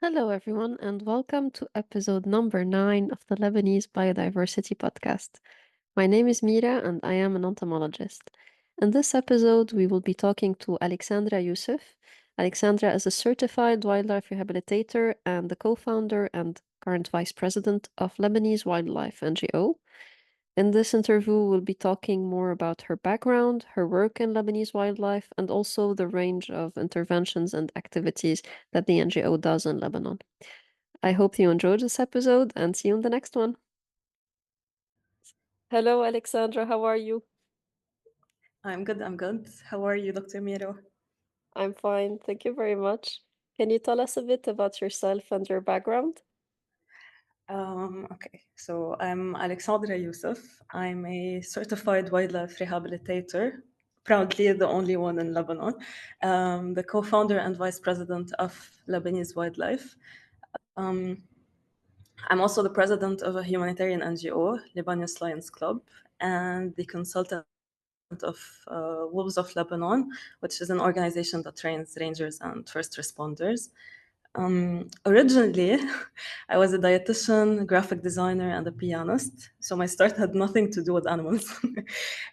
Hello, everyone, and welcome to episode number 9 of the Lebanese Biodiversity Podcast. My name is Mira, and I am an entomologist. In this episode, we will be talking to Alexandra Youssef. Alexandra is a certified wildlife rehabilitator and the co founder and current vice president of Lebanese Wildlife NGO. In this interview, we'll be talking more about her background, her work in Lebanese wildlife, and also the range of interventions and activities that the NGO does in Lebanon. I hope you enjoyed this episode and see you in the next one. Hello, Alexandra. How are you? I'm good. I'm good. How are you, Dr. Miro? I'm fine. Thank you very much. Can you tell us a bit about yourself and your background? Okay, so I'm Alexandra Youssef. I'm a certified wildlife rehabilitator, proudly the only one in Lebanon, the co-founder and vice president of Lebanese Wildlife. Um, I'm also the president of a humanitarian NGO, Lebanese Lions Club, and the consultant of Wolves of Lebanon, which is an organization that trains rangers and first responders. Originally, I was a dietitian, graphic designer, and a pianist. So my start had nothing to do with animals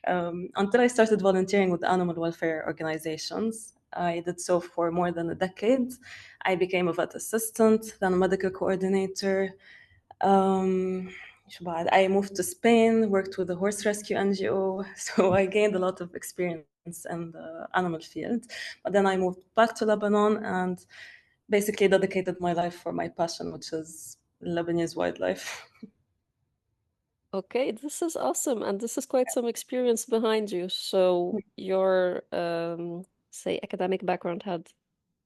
until I started volunteering with animal welfare organizations. I did so for more than a decade. I became a vet assistant, then a medical coordinator. Um, I moved to Spain, worked with the horse rescue NGO, so I gained a lot of experience in the animal field. But then I moved back to Lebanon and basically dedicated my life for my passion, which is Lebanese wildlife. Okay, this is awesome, and this is quite some experience behind you. So your, say, academic background had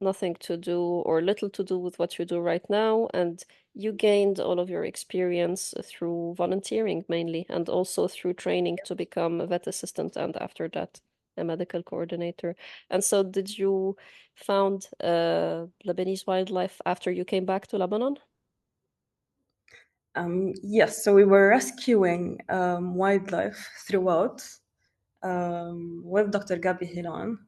nothing to do or little to do with what you do right now, and you gained all of your experience through volunteering mainly, and also through training to become a vet assistant, and after that, a medical coordinator. And so, did you found Lebanese wildlife after you came back to Lebanon? Yes, so we were rescuing wildlife throughout with Dr. Gabi Hilan.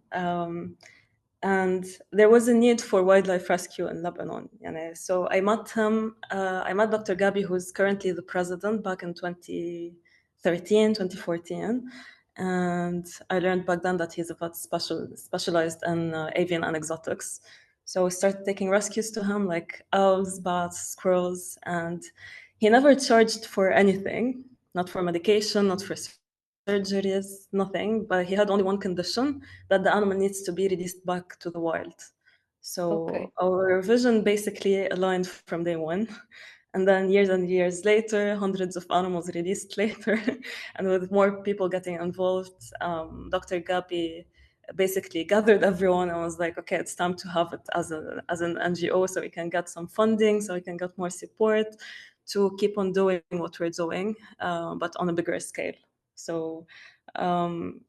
And there was a need for wildlife rescue in Lebanon. So I met him, I met Dr. Gabi, who's currently the president, back in 2013, 2014. And I learned back then that he's a vet specialized in avian and exotics. So we started taking rescues to him, like owls, bats, squirrels, and he never charged for anything, not for medication, not for surgeries, nothing. But he had only one condition, that the animal needs to be released back to the wild. Okay. So our vision basically aligned from day one. And then years and years later, hundreds of animals released later, and with more people getting involved, Dr. Gabi basically gathered everyone and was like, okay, it's time to have it as an NGO so we can get some funding, so we can get more support to keep on doing what we're doing, but on a bigger scale. So um,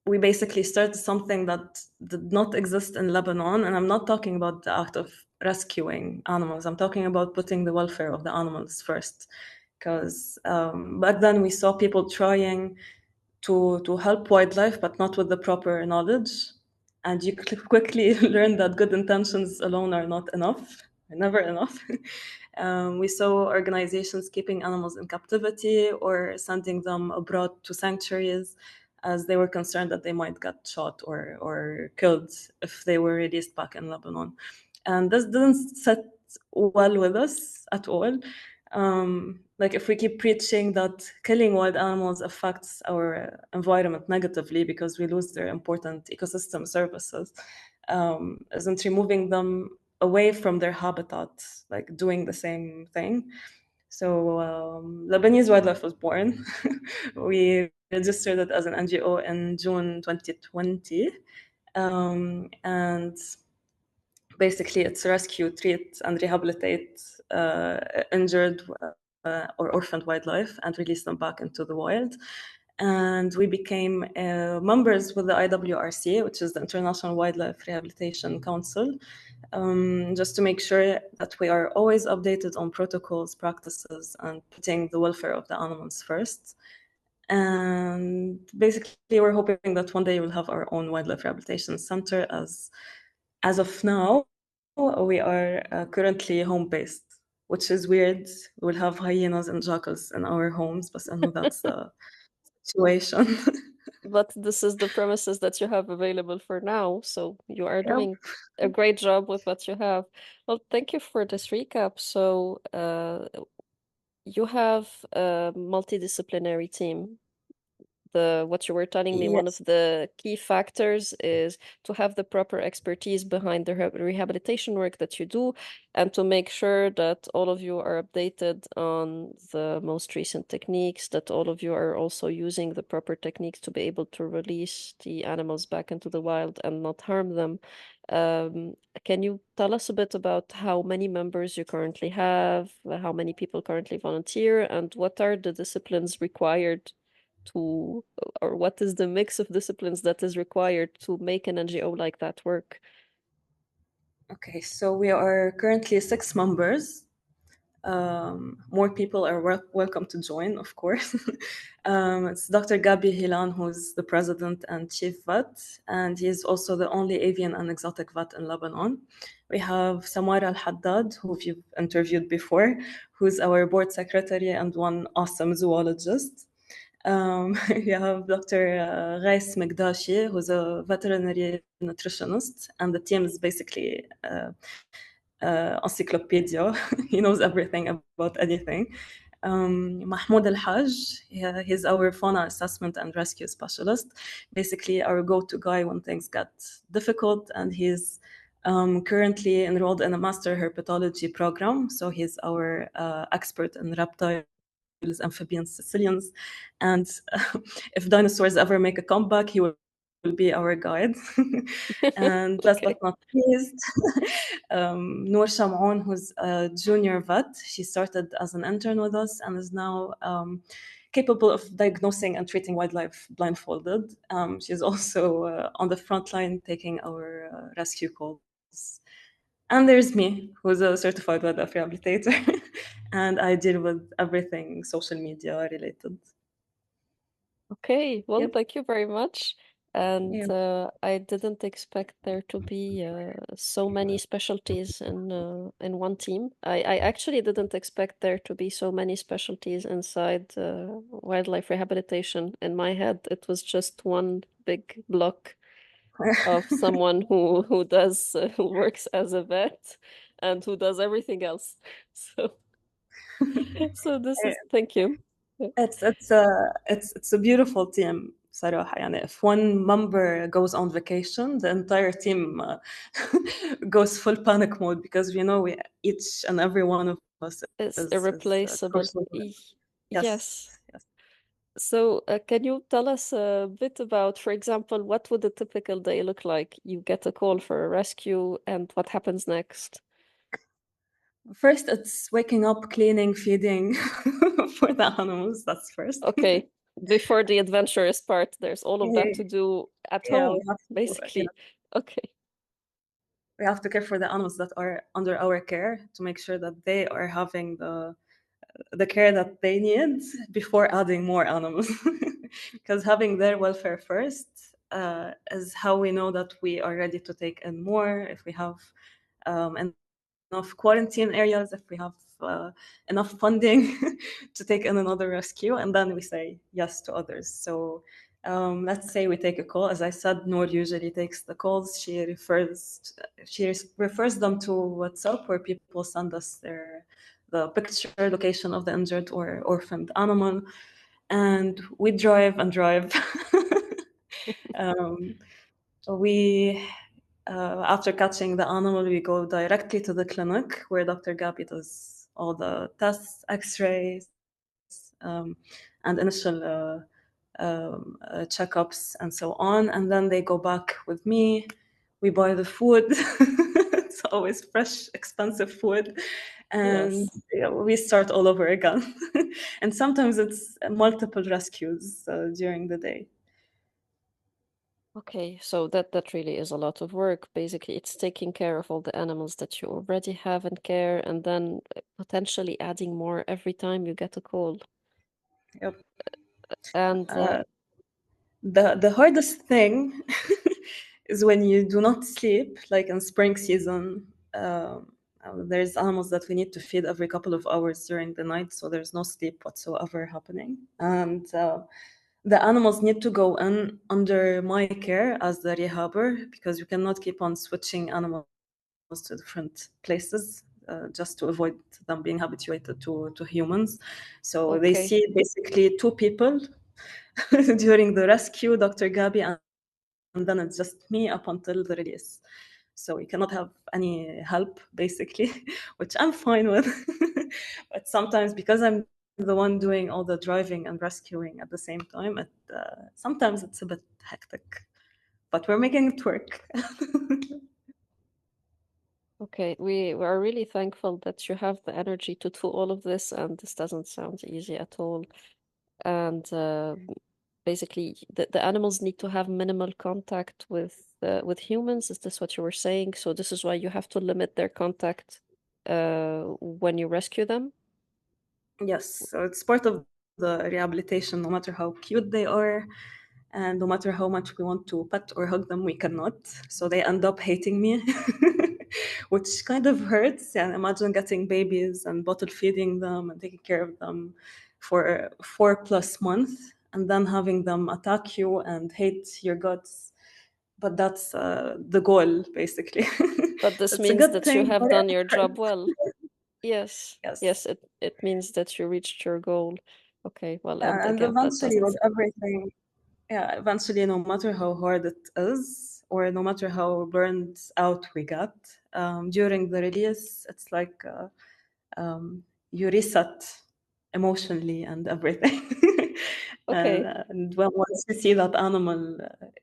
we basically started something that did not exist in Lebanon. And I'm not talking about the act of rescuing animals. I'm talking about putting the welfare of the animals first. Because back then we saw people trying to help wildlife, but not with the proper knowledge. And you quickly learn that good intentions alone are not enough, never enough. We saw organizations keeping animals in captivity or sending them abroad to sanctuaries as they were concerned that they might get shot or killed if they were released back in Lebanon. And this didn't sit well with us at all. Like if we keep preaching that killing wild animals affects our environment negatively because we lose their important ecosystem services, isn't removing them away from their habitat, like doing the same thing. So Lebanese Wildlife was born. We registered it as an NGO in June 2020. And basically it's rescue, treat, and rehabilitate injured or orphaned wildlife and release them back into the wild. And we became members with the IWRC, which is the International Wildlife Rehabilitation Council, just to make sure that we are always updated on protocols, practices, and putting the welfare of the animals first. And basically, we're hoping that one day we'll have our own wildlife rehabilitation center. As of now, we are currently home-based, which is weird. We'll have hyenas and jackals in our homes, but I know that's the situation. But this is the premises that you have available for now, so you are Yep. doing a great job with what you have. Well, thank you for this recap. So, you have a multidisciplinary team. What you were telling me, one of Yes. the key factors is to have the proper expertise behind the rehabilitation work that you do, and to make sure that all of you are updated on the most recent techniques, that all of you are also using the proper techniques to be able to release the animals back into the wild and not harm them. Um, can you tell us a bit about how many members you currently have, how many people currently volunteer, and what are the disciplines required to, or what is the mix of disciplines that is required to make an NGO like that work? Okay, so we are currently 6 members. More people are welcome to join, of course. It's Dr. Gabi Hilan, who's the president and chief vet, and he's also the only avian and exotic vet in Lebanon. We have Samara Al Haddad, who you've interviewed before, who's our board secretary and one awesome zoologist. We have Dr. Ghais Megdashi, who's a veterinary nutritionist, and the team is basically encyclopedia. He knows everything about anything. Mahmoud Al Haj, he's our fauna assessment and rescue specialist, basically our go-to guy when things get difficult, and he's currently enrolled in a master herpetology program, so he's our expert in reptiles, amphibians, Sicilians, and if dinosaurs ever make a comeback, he will be our guide. And last but Okay. not least, Noor Shamon, who's a junior vet. She started as an intern with us and is now capable of diagnosing and treating wildlife blindfolded. She's also on the front line taking our rescue calls. And there's me, who's a certified wildlife rehabilitator, and I deal with everything social media related. Okay, well, Yep. thank you very much. And Yeah. I didn't expect there to be so many specialties in one team. I actually didn't expect there to be so many specialties inside wildlife rehabilitation. In my head, it was just one big block of someone who does who works as a vet and who does everything else. So so this is, thank you. It's a beautiful team صراحة. يعني if one member goes on vacation, the entire team goes full panic mode because we know we each and every one of us It's is irreplaceable. crucial. Yes. Yes, yes. So, can you tell us a bit about, for example, what would a typical day look like? You get a call for a rescue, and what happens next? First, it's waking up, cleaning, feeding for the animals. That's first. Okay, before the adventurous part, there's all of that to do at Yeah, we home, have to. Yeah, basically. Okay. we have to care for the animals that are under our care to make sure that they are having the care that they need before adding more animals. Because having their welfare first is how we know that we are ready to take in more, if we have enough quarantine areas, if we have enough funding to take in another rescue, and then we say yes to others. So let's say we take a call. As I said, Noor usually takes the calls. She refers them to WhatsApp, where people send us the picture location of the injured or orphaned animal, and we drive and drive. um, we After catching the animal, we go directly to the clinic where Dr. Gabi does all the tests, X-rays, and initial checkups and so on. And then they go back with me. We buy the food. It's always fresh, expensive food. And Yes. we start all over again. And sometimes it's multiple rescues during the day. Okay, so that really is a lot of work. Basically, it's taking care of all the animals that you already have in care, and then potentially adding more every time you get a call. Yep. And The hardest thing is when you do not sleep, like in spring season. there's animals that we need to feed every couple of hours during the night, so there's no sleep whatsoever happening. And the animals need to go in under my care as the rehabber, because you cannot keep on switching animals to different places just to avoid them being habituated to humans. So they Okay. see basically two people during the rescue, Dr. Gabi, and then it's just me up until the release. So we cannot have any help, basically, which I'm fine with. But sometimes, because I'm the one doing all the driving and rescuing at the same time, sometimes it's a bit hectic. But we're making it work. Okay. We are really thankful that you have the energy to do all of this, and this doesn't sound easy at all. And basically, the animals need to have minimal contact with humans. Is this what you were saying? So this is why you have to limit their contact when you rescue them? Yes, so it's part of the rehabilitation. No matter how cute they are, and no matter how much we want to pet or hug them, we cannot. So they end up hating me, which kind of hurts. And imagine getting babies and bottle feeding them and taking care of them for 4+ months, and then having them attack you and hate your guts. But that's the goal, basically. But this It's a means good that you thing, have but done it your job hurts. well. Yes. Yes. Yes, it means that you reached your goal. Okay, well, and And again, that eventually, doesn't. with everything, yeah, eventually, no matter how hard it is, or no matter how burned out we get, during the release, it's like you reset emotionally and everything. Okay. And when once you see that animal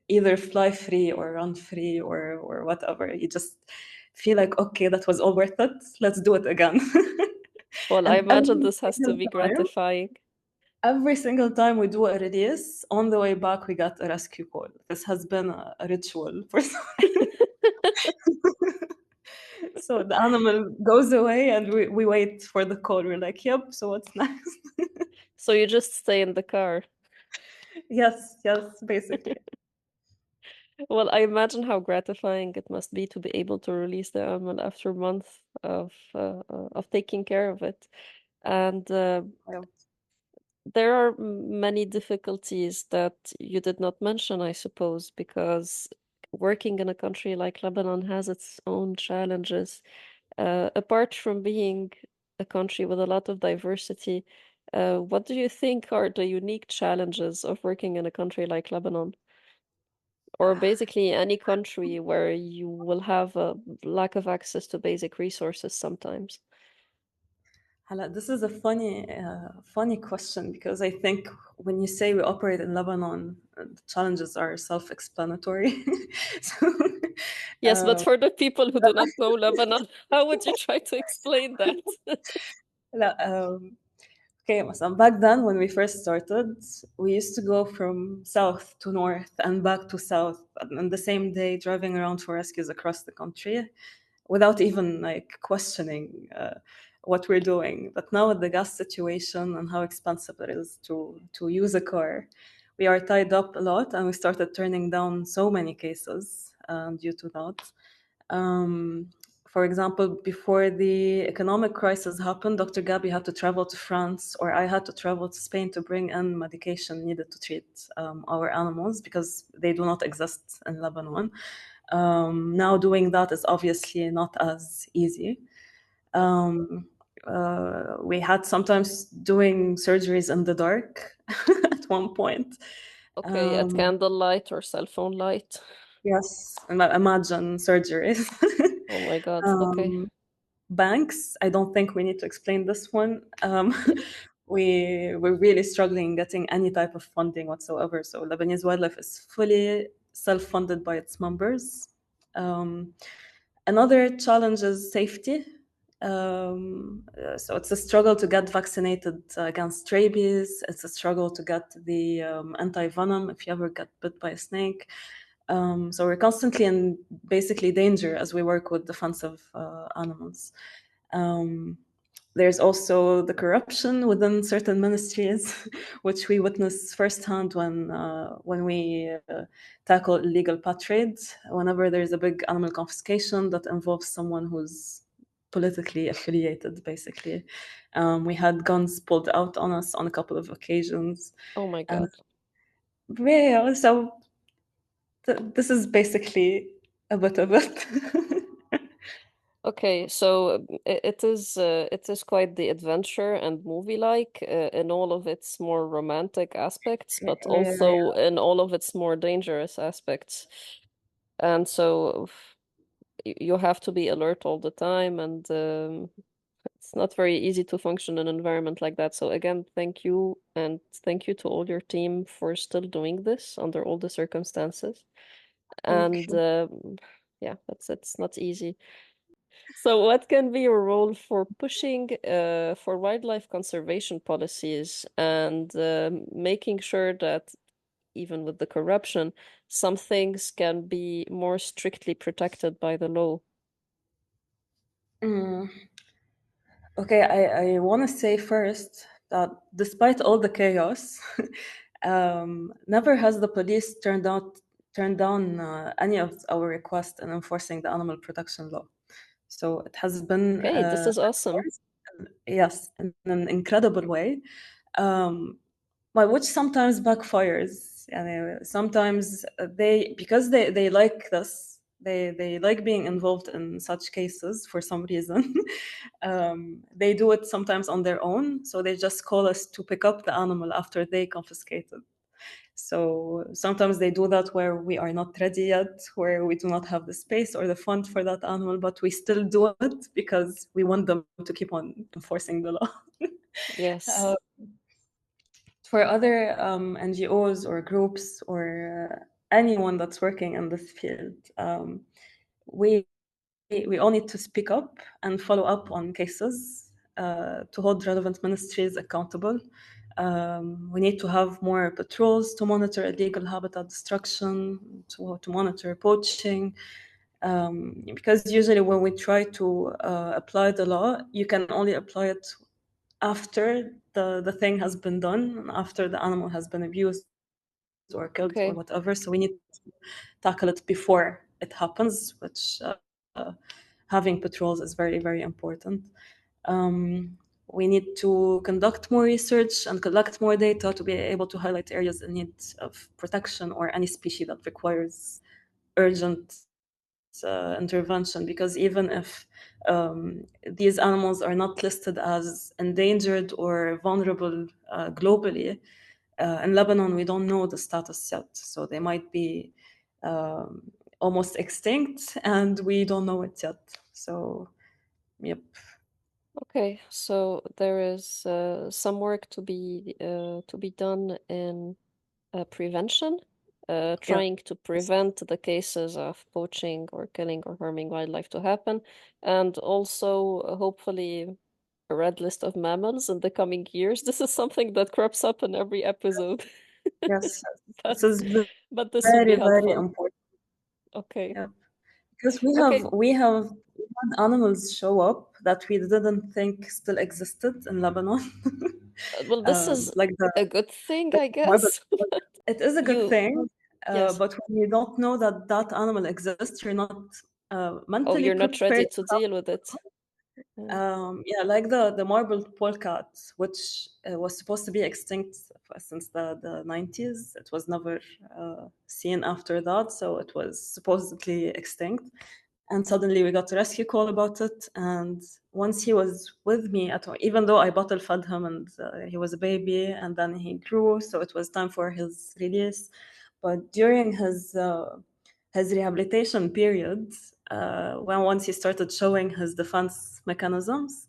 either fly free or run free or whatever, you just feel like, okay, that was all worth it. Let's do it again. Well, I And imagine this has to be time, gratifying. every single time we do a release, on the way back, we got a rescue call. This has been a ritual for some. So the animal goes away and we wait for the call. We're like, yep, so what's next? So you just stay in the car. Yes, yes, basically. Well, I imagine how gratifying it must be to be able to release the animal after months of taking care of it. And Yeah. there are many difficulties that you did not mention, I suppose, because working in a country like Lebanon has its own challenges. Apart from being a country with a lot of diversity, what do you think are the unique challenges of working in a country like Lebanon? Or basically any country where you will have a lack of access to basic resources sometimes. Hala, this is a funny question, because I think when you say we operate in Lebanon, the challenges are self-explanatory. So, Yes, but for the people who do not know Lebanon, how would you try to explain that? لا, okay, مثلا back then when we first started, we used to go from south to north and back to south on the same day, driving around for rescues across the country without even like questioning what we're doing. But now with the gas situation and how expensive it is to use a car, we are tied up a lot, and we started turning down so many cases due to that. Um, for example, before the economic crisis happened, Dr. Gabi had to travel to France, or I had to travel to Spain to bring in medication needed to treat our animals, because they do not exist in Lebanon. Now, doing that is obviously not as easy. Um, we had sometimes doing surgeries in the dark at one point. Okay, at Um, candlelight or cell phone light. yes, imagine surgeries. Oh my God. Okay. um, Banks, I don't think we need to explain this one. We're really struggling getting any type of funding whatsoever. So Lebanese Wildlife is fully self-funded by its members. Um, Another challenge is safety. So it's a struggle to get vaccinated against rabies. It's a struggle to get the anti-venom if you ever get bit by a snake. So we're constantly in basically danger as we work with defensive animals. Um, there's also the corruption within certain ministries, which we witness firsthand when we tackle illegal pet trade. Whenever there's a big animal confiscation that involves someone who's politically affiliated, basically. We had guns pulled out on us on a couple of occasions. Oh my And God. yeah, so this is basically a bit of it. Okay, so it is quite the adventure and movie-like in all of its more romantic aspects, but Yeah. also in all of its more dangerous aspects. And so you have to be alert all the time, and it's not very easy to function in an environment like that. So again, thank you, and thank you to all your team for still doing this under all the circumstances. Thank And you. yeah, it's not easy. So, what can be your role for pushing for wildlife conservation policies and making sure that even with the corruption, some things can be more strictly protected by the law? Mm. Okay, I want to say first that despite all the chaos, never has the police turned down any of our requests in enforcing the animal protection law. So it has been Okay, this is awesome. enforced, yes, in an incredible way, um, but which sometimes backfires. And sometimes because they like this, they like being involved in such cases for some reason. They do it sometimes on their own, so they just call us to pick up the animal after they confiscate it. So sometimes they do that where we are not ready yet, where we do not have the space or the fund for that animal, but we still do it because we want them to keep on enforcing the law. Yes. Uh, for other NGOs or groups or anyone that's working in this field, we we all need to speak up and follow up on cases to hold relevant ministries accountable. We need to have more patrols to monitor illegal habitat destruction, to monitor poaching, because usually when we try to apply the law, you can only apply it after the thing has been done, after the animal has been abused or killed or whatever. So we Okay. need to tackle it before it happens, which having patrols is very, very important. We need to conduct more research and collect more data to be able to highlight areas in need of protection or any species that requires urgent intervention. Because even if these animals are not listed as endangered or vulnerable globally, in Lebanon, we don't know the status yet. So they might be almost extinct and we don't know it yet. So, yep. Okay. So there is some work to be done in prevention, Yeah. trying to prevent the cases of poaching or killing or harming wildlife to happen, and also hopefully a red list of mammals in the coming years. This is something that crops up in every episode, Yes. This but is but this would be very, very helpful. important. Okay. Yeah. Because we have Okay. we had animals show up that we didn't think still existed in Lebanon. Well, this is Like a good thing, the I marble. guess. It is a good You, thing, yes. but when you don't know that that animal exists, you're not Oh, mentally you're not prepared ready to to deal with it. Yeah. yeah, like the marble polecat, which was supposed to be extinct since the 90s. It was never seen after that, so it was supposedly extinct. And suddenly we got a rescue call about it. And once he was with me at home, even though I bottle fed him and he was a baby, and then he grew, so it was time for his release. But during his rehabilitation period, when once he started showing his defense mechanisms,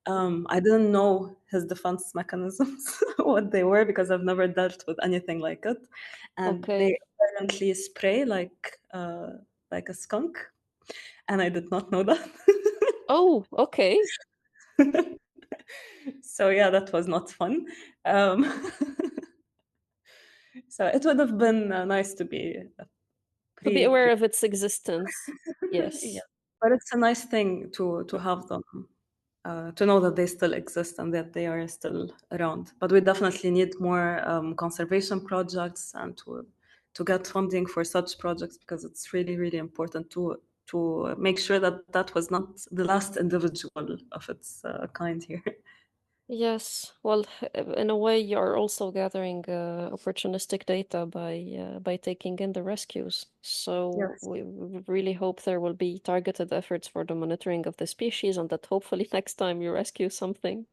I didn't know his defense mechanisms, what they were, because I've never dealt with anything like it. And Okay. they apparently spray like a skunk, and I did not know that. Oh, okay. So yeah, that was not fun. Um, so it would have been nice to be To be pre. aware of its existence. Yeah, Yes. but it's a nice thing to have them. to know that they still exist and that they are still around. But we definitely need more conservation projects and to get funding for such projects, because it's really, really important to make sure that that was not the last individual of its kind here. Yes, well, in a way, you're also gathering opportunistic data by taking in the rescues. So Yes. we really hope there will be targeted efforts for the monitoring of the species, and that hopefully next time you rescue something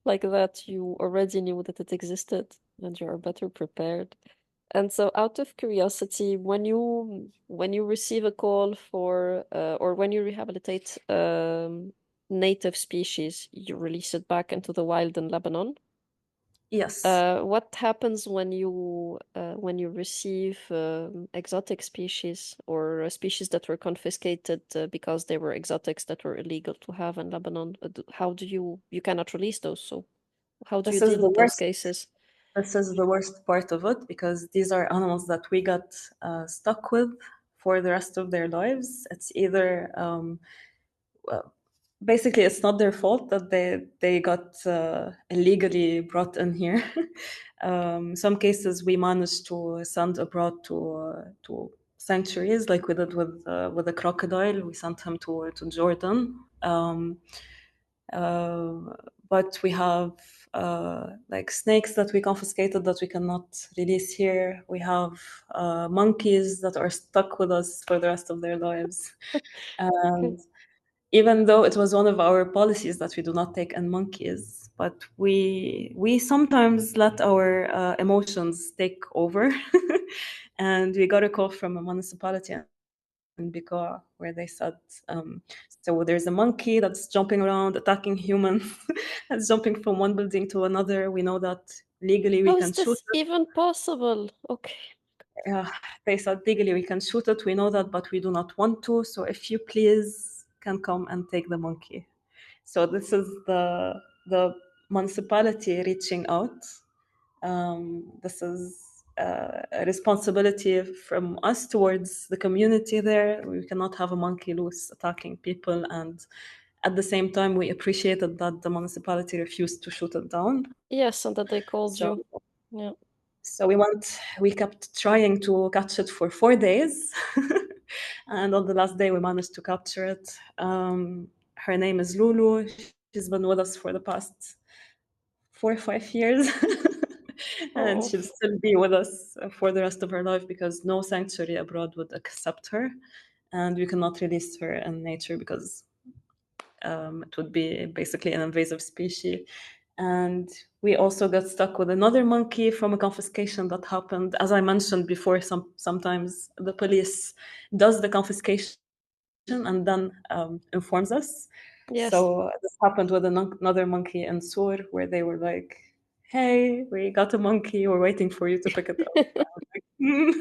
like that, you already knew that it existed and you are better prepared. And so, out of curiosity, when you receive a call for or when you rehabilitate native species, you release it back into the wild in Lebanon. Yes. What happens when you receive exotic species or species that were confiscated because they were exotics that were illegal to have in Lebanon? How do you cannot release those? So how do you This is deal the with those worst. cases? This is the worst part of it, because these are animals that we got stuck with for the rest of their lives. It's either basically it's not their fault that they got illegally brought in here. Some cases we managed to send abroad to sanctuaries, like we did with a crocodile. We sent him to Jordan. Uh, but we have like snakes that we confiscated that we cannot release here. We have monkeys that are stuck with us for the rest of their lives. Okay. And even though it was one of our policies that we do not take in monkeys, but we sometimes let our emotions take over. And we got a call from a municipality in Bika where they said, so there's a monkey that's jumping around, attacking humans, that's jumping from one building to another. We know that legally we How can is shoot this it. even possible? Okay. Uh, they said legally we can shoot it. We know that, but we do not want to. So if you please can come and take the monkey. So this is the municipality reaching out. This is a responsibility from us towards the community there. We cannot have a monkey loose attacking people, and at the same time, we appreciated that the municipality refused to shoot it down. Yes, and that they called So, you. Yeah. so we kept trying to catch it for 4 days, and on the last day, we managed to capture it. Her name is Lulu. She's been with us for the past 4 or 5 years. And Oh, she'll still be with us for the rest of her life, because no sanctuary abroad would accept her. And we cannot release her in nature because it would be basically an invasive species. And we also got stuck with another monkey from a confiscation that happened. As I mentioned before, sometimes the police does the confiscation and then informs us. yes. So this happened with another monkey in Sur, where they were like, "Hey, we got a monkey. We're waiting for you to pick it up." I was like, "Hmm."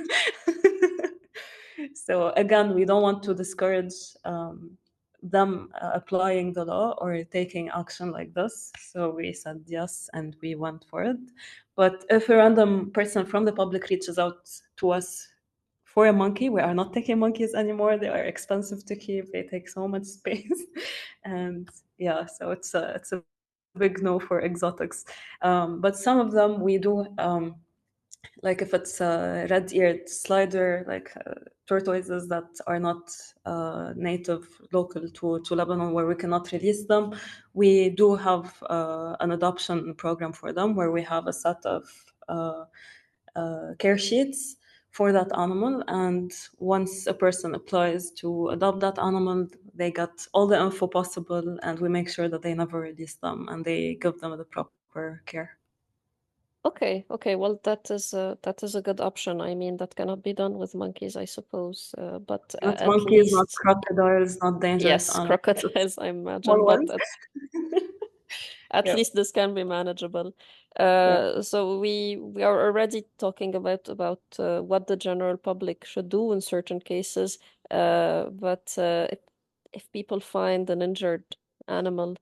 So again, we don't want to discourage them applying the law or taking action like this. So we said yes, and we went for it. But if a random person from the public reaches out to us for a monkey, we are not taking monkeys anymore. They are expensive to keep. They take so much space, and yeah, so it's a big no for exotics. But some of them we do. Like if it's a red-eared slider, like tortoises that are not native local to Lebanon, where we cannot release them, we do have an adoption program for them, where we have a set of care sheets for that animal. And once a person applies to adopt that animal, they get all the info possible, and we make sure that they never release them and they give them the proper care. Okay, okay. Well, that is a good option. I mean, that cannot be done with monkeys, I suppose. But Not at monkeys, not least, crocodiles, not dangerous yes, animals. Just crocodiles, I imagine. small But ones. at Yeah. least this can be manageable. Yeah. So we are already talking about what the general public should do in certain cases. But if people find an injured animal,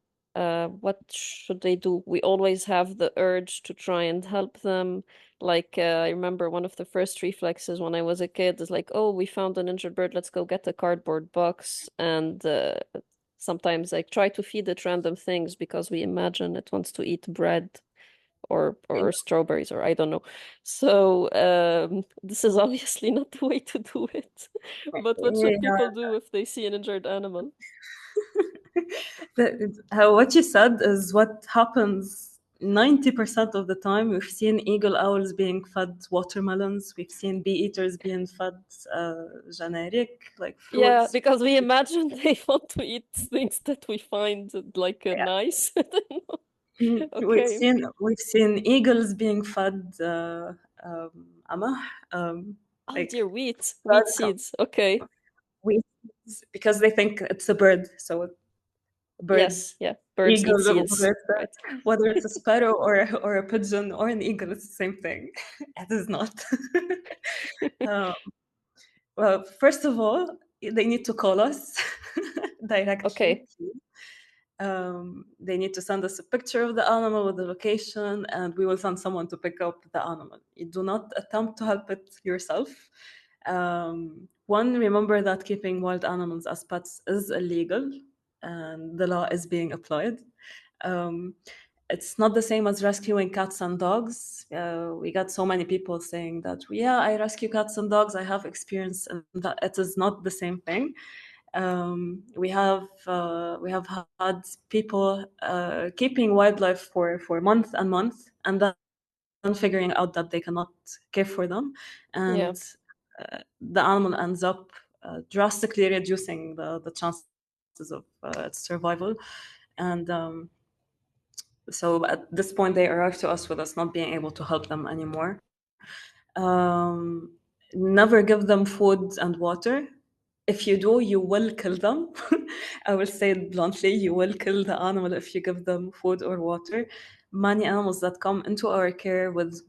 what should they do? We always have the urge to try and help them. Like I remember one of the first reflexes when I was a kid is like, oh, we found an injured bird. Let's go get a cardboard box and sometimes like try to feed it random things because we imagine it wants to eat bread or strawberries, or I don't know. So this is obviously not the way to do it. But what should Yeah. people do if they see an injured animal? What you said is what happens 90% of the time. We've seen eagle owls being fed watermelons. We've seen bee eaters being fed generic, like Yeah, fruits. because we imagine they want to eat things that we find like nice. Okay. We've seen eagles being fed amah, Oh like dear, wheat bird seeds. Okay. wheat, because they think it's a bird. So bird, Yes, yeah. Birds eat eagle, seeds, right? whether it's a sparrow or a pigeon or an eagle, it's the same thing. It is not. Um, well, first of all, they need to call us directly. Okay. They need to send us a picture of the animal with the location, and we will send someone to pick up the animal. You do not attempt to help it yourself. One, remember that keeping wild animals as pets is illegal, and the law is being applied. Um, it's not the same as rescuing cats and dogs. We got so many people saying that, yeah, I rescue cats and dogs. I have experience, and that it is not the same thing. We have had people keeping wildlife for months and months, and then figuring out that they cannot care for them, Yeah. and the animal ends up drastically reducing the chances of its survival. And so at this point, they arrive to us with us not being able to help them anymore. Never give them food and water. If you do, you will kill them. I will say it bluntly, you will kill the animal if you give them food or water. Many animals that come into our care with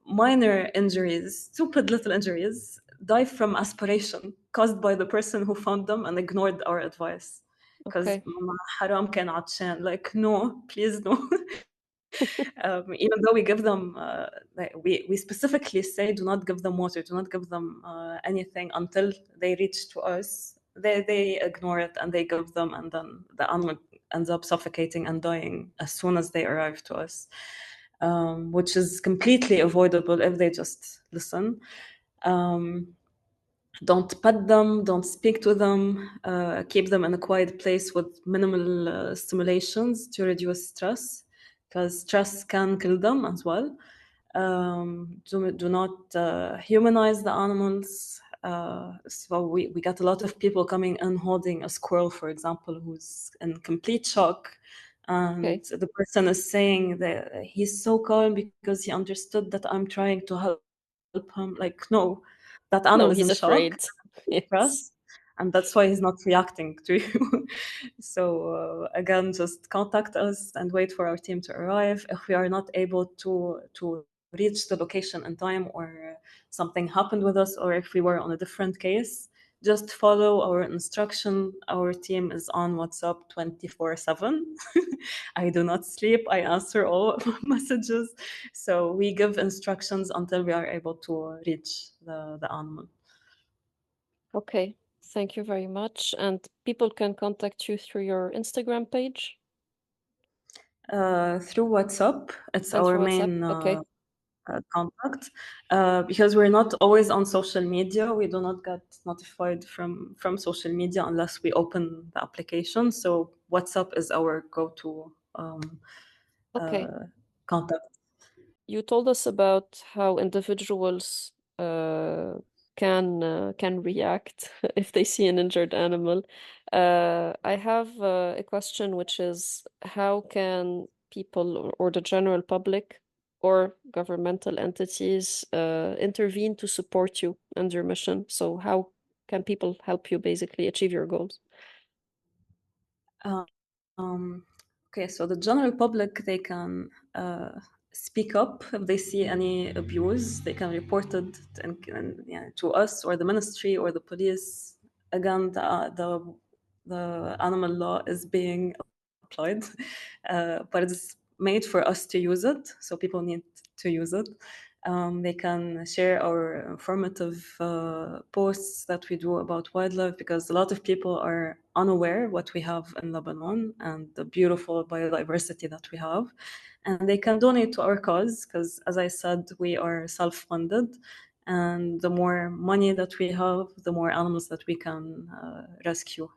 minor injuries, stupid little injuries, die from aspiration caused by the person who found them and ignored our advice. Because Okay. haram كان عطشان, like, no, please no. Even though we give them, like we specifically say, do not give them water, do not give them anything until they reach to us. They ignore it and they give them, and then the animal ends up suffocating and dying as soon as they arrive to us, which is completely avoidable if they just listen. Don't pet them, don't speak to them, keep them in a quiet place with minimal stimulations to reduce stress, because stress can kill them as well. Do not humanize the animals. So we got a lot of people coming in holding a squirrel, for example, who's in complete shock. And Okay. the person is saying that he's so calm because he understood that I'm trying to help him. Like, no, that animal is in No, he's shock, afraid. Yes. stress, and that's why he's not reacting to you. So again, just contact us and wait for our team to arrive. If we are not able to reach the location in time, or something happened with us, or if we were on a different case, just follow our instruction. Our team is on WhatsApp 24/7. I do not sleep. I answer all messages. So we give instructions until we are able to reach the animal. Okay. Thank you very much. And people can contact you through your Instagram page Through WhatsApp, it's and our through WhatsApp. main Okay. contact, because we're not always on social media. We do not get notified from social media unless we open the application. So WhatsApp is our go-to Okay. contact. You told us about how individuals can react if they see an injured animal. I have a question, which is how can people or the general public or governmental entities intervene to support you and your mission? So how can people help you basically achieve your goals? Um, okay, so the general public, they can speak up if they see any abuse. They can report it yeah, to us or the ministry or the police. Again, the animal law is being applied, but it's made for us to use it, so people need to use it. They can share our informative posts that we do about wildlife, because a lot of people are unaware what we have in Lebanon and the beautiful biodiversity that we have. And they can donate to our cause because, as I said, we are self-funded. And the more money that we have, the more animals that we can rescue.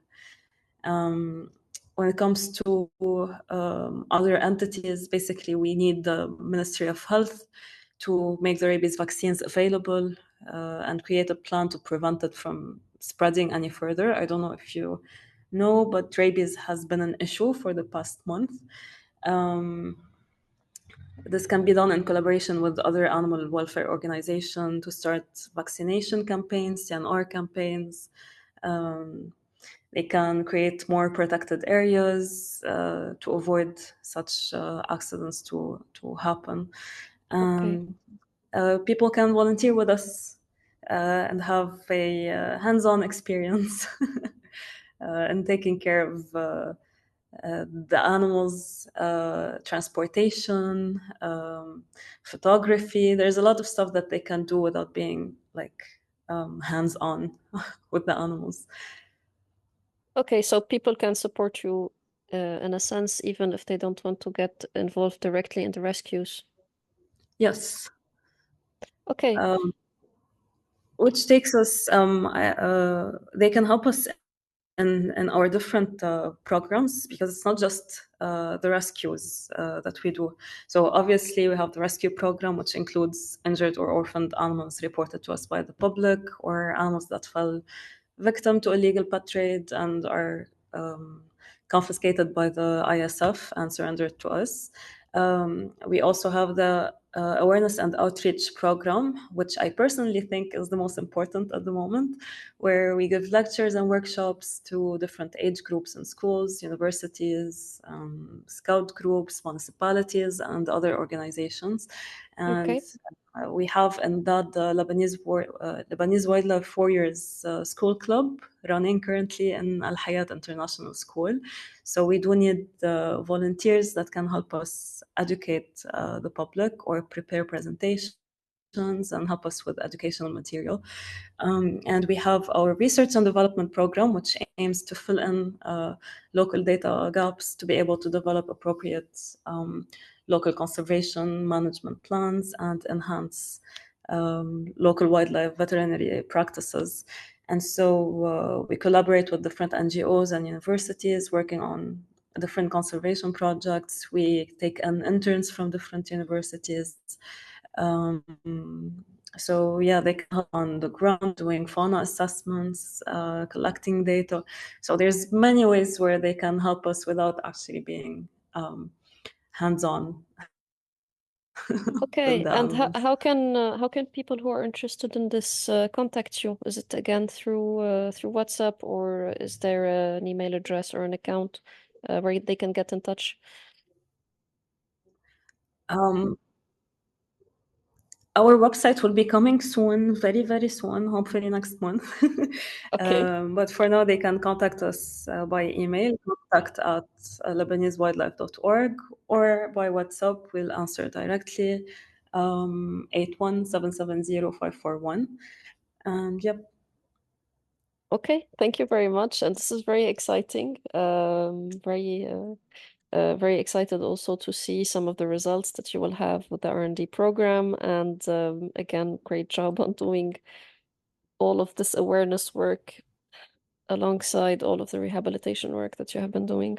When it comes to other entities, basically we need the Ministry of Health to make the rabies vaccines available and create a plan to prevent it from spreading any further. I don't know if you know, but rabies has been an issue for the past month. This can be done in collaboration with other animal welfare organizations to start vaccination campaigns, CNR campaigns. They can create more protected areas to avoid such accidents to happen. Okay. People can volunteer with us and have a hands-on experience in taking care of the animals, transportation, photography. There's a lot of stuff that they can do without being like hands-on with the animals. Okay, so people can support you in a sense, even if they don't want to get involved directly in the rescues. Yes. Okay. Which takes us, they can help us in our different programs, because it's not just the rescues that we do. So obviously we have the rescue program, which includes injured or orphaned animals reported to us by the public, or animals that fell victim to illegal pet trade and are confiscated by the ISF and surrendered to us. We also have the awareness and outreach program, which I personally think is the most important at the moment, where we give lectures and workshops to different age groups in schools, universities, scout groups, municipalities, and other organizations. And Okay. we have in that the Lebanese Wildlife Warriors School Club running currently in Al Hayat International School. So we do need volunteers that can help us educate the public or prepare presentations and help us with educational material. And we have our research and development program, which aims to fill in local data gaps to be able to develop appropriate local conservation management plans and enhance local wildlife veterinary practices. And so we collaborate with different NGOs and universities working on different conservation projects. We take in interns from different universities. So yeah, they can help on the ground doing fauna assessments, collecting data. So there's many ways where they can help us without actually being hands-on with the Okay. And animals. how can people who are interested in this contact you? Is it again through WhatsApp, or is there an email address or an account where they can get in touch? Um, Our website will be coming soon, very, very soon, hopefully next month. Okay. But for now, they can contact us by email, contact@lebanesewildlife.org, or by WhatsApp. We'll answer directly, 81770541. And yep, Okay. Thank you very much. And this is very exciting. Very excited also to see some of the results that you will have with the R&D program. And again, great job on doing all of this awareness work alongside all of the rehabilitation work that you have been doing.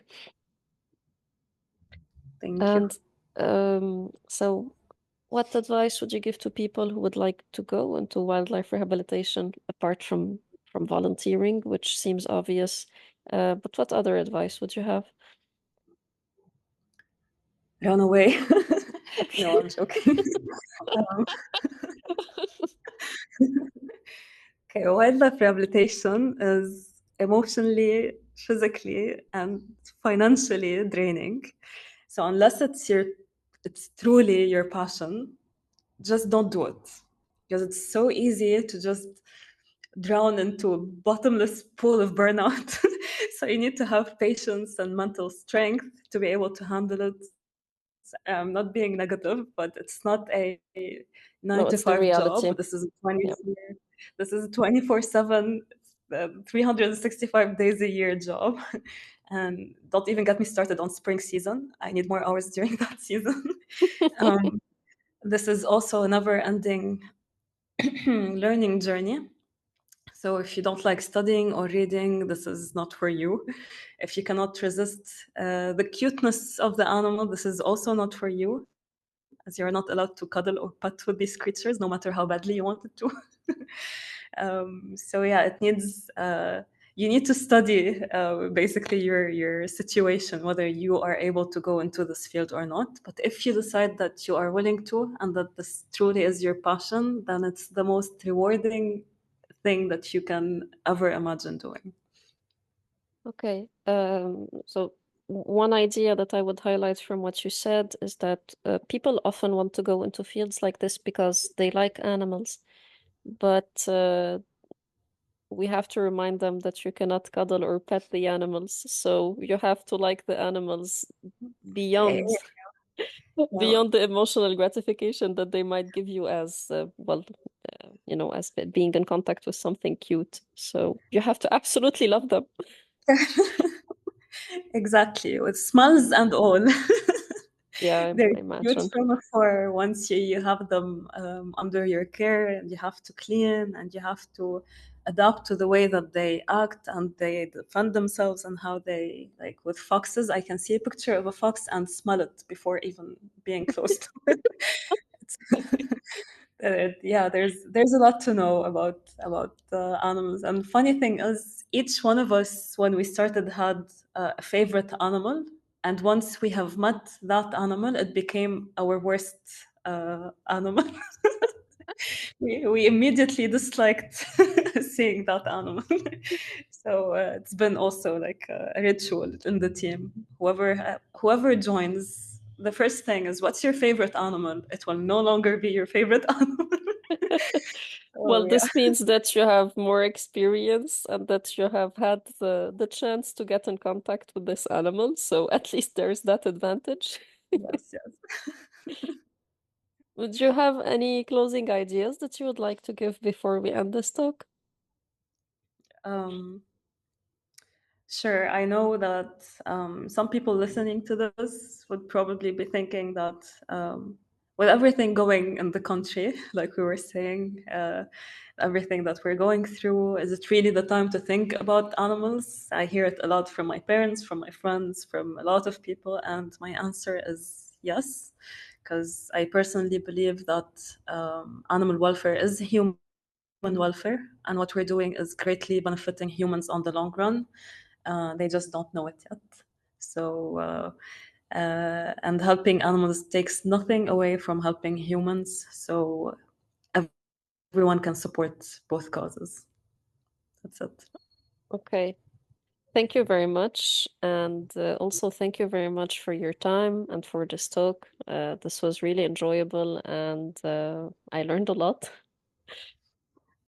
thank you. And so what advice would you give to people who would like to go into wildlife rehabilitation apart from volunteering, which seems obvious? But what other advice would you have? Run away. No, Okay. I'm joking. Um, Okay, wildlife rehabilitation is emotionally, physically, and financially draining. So unless it's truly your passion, just don't do it, because it's so easy to just drown into a bottomless pool of burnout. So you need to have patience and mental strength to be able to handle it. I'm not being negative, but it's not a nine No, to it's the five job. reality. This is Yeah. this is 24/7, 365 days a year job. And don't even get me started on spring season. I need more hours during that season. Um, this is also a never-ending learning journey. So if you don't like studying or reading, this is not for you. If you cannot resist the cuteness of the animal, this is also not for you, as you're not allowed to cuddle or pet with these creatures, no matter how badly you wanted to. So yeah, it needs you need to study basically your situation, whether you are able to go into this field or not. But if you decide that you are willing to and that this truly is your passion, then it's the most rewarding thing that you can ever imagine doing. Okay. So one idea that I would highlight from what you said is that people often want to go into fields like this because they like animals, but we have to remind them that you cannot cuddle or pet the animals. So you have to like the animals Eh, beyond yeah. beyond the emotional gratification that they might give you as as being in contact with something cute. So you have to absolutely love them. Exactly, with smells and all. Yeah, They're I cute imagine. from afar once you have them under your care, and you have to clean and you have to adapt to the way that they act and they defend themselves and how they, like with foxes, I can see a picture of a fox and smell it before even being close to it. Yeah, there's a lot to know about animals. And funny thing is, each one of us, when we started, had a favorite animal, and once we have met that animal, it became our worst animal. We immediately disliked seeing that animal. So it's been also like a ritual in the team. Whoever joins, the first thing is, what's your favorite animal? It will no longer be your favorite animal. Oh Well, yeah, this means that you have more experience and that you have had the chance to get in contact with this animal. So at least there's that advantage. yes, yes. Would you have any closing ideas that you would like to give before we end this talk? Um, Sure, I know that some people listening to this would probably be thinking that with everything going in the country, like we were saying, everything that we're going through, is it really the time to think about animals? I hear it a lot from my parents, from my friends, from a lot of people, and my answer is yes, because I personally believe that animal welfare is human welfare, and what we're doing is greatly benefiting humans on the long run. They just don't know it yet. So, and helping animals takes nothing away from helping humans. So, everyone can support both causes. That's it. Okay. Thank you very much. And also, thank you very much for your time and for this talk. This was really enjoyable and I learned a lot.